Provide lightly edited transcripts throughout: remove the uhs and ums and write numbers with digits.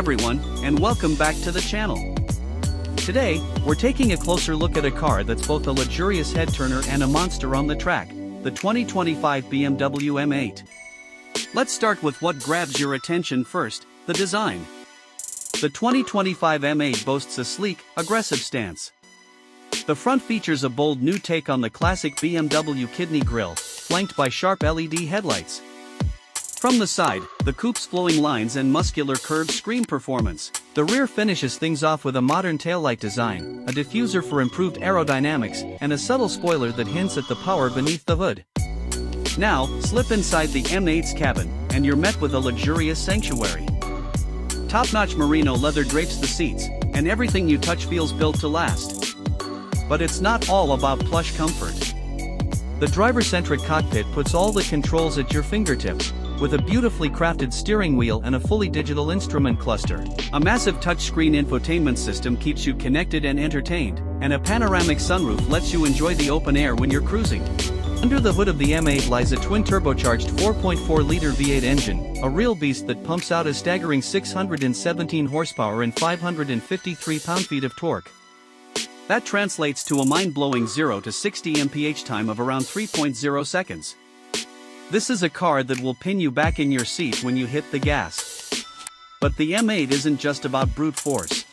everyone, and welcome back to the channel. Today, we're taking a closer look at a car that's both a luxurious head-turner and a monster on the track, the 2025 BMW M8. Let's start with what grabs your attention first, the design. The 2025 M8 boasts a sleek, aggressive stance. The front features a bold new take on the classic BMW kidney grille, flanked by sharp LED headlights. From the side, the coupe's flowing lines and muscular curves scream performance. The rear finishes things off with a modern taillight design, a diffuser for improved aerodynamics, and a subtle spoiler that hints at the power beneath the hood. Now, slip inside the M8's cabin, and you're met with a luxurious sanctuary. Top-notch merino leather drapes the seats, and everything you touch feels built to last. But it's not all about plush comfort. The driver-centric cockpit puts all the controls at your fingertips, with a beautifully crafted steering wheel and a fully digital instrument cluster. A massive touchscreen infotainment system keeps you connected and entertained, and a panoramic sunroof lets you enjoy the open air when you're cruising. Under the hood of the M8 lies a twin-turbocharged 4.4-liter V8 engine, a real beast that pumps out a staggering 617 horsepower and 553 pound-feet of torque. That translates to a mind-blowing 0 to 60 mph time of around 3.0 seconds. This is a car that will pin you back in your seat when you hit the gas. But the M8 isn't just about brute force.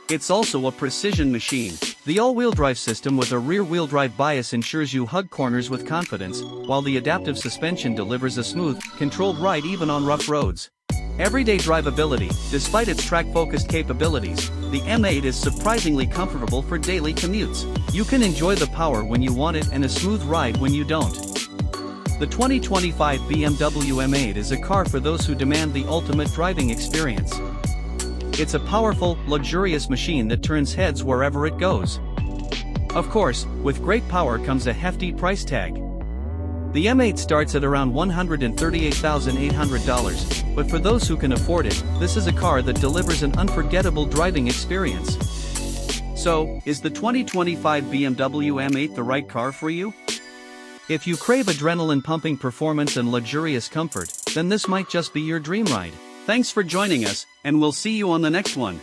It's also a precision machine. The all-wheel drive system with a rear-wheel drive bias ensures you hug corners with confidence, while the adaptive suspension delivers a smooth, controlled ride even on rough roads. Everyday drivability. Despite its track-focused capabilities, the M8 is surprisingly comfortable for daily commutes. You can enjoy the power when you want it and a smooth ride when you don't. The 2025 BMW M8 is a car for those who demand the ultimate driving experience. It's a powerful, luxurious machine that turns heads wherever it goes. Of course, with great power comes a hefty price tag. The M8 starts at around $138,800, but for those who can afford it, this is a car that delivers an unforgettable driving experience. So, is the 2025 BMW M8 the right car for you? If you crave adrenaline-pumping performance and luxurious comfort, then this might just be your dream ride. Thanks for joining us, and we'll see you on the next one.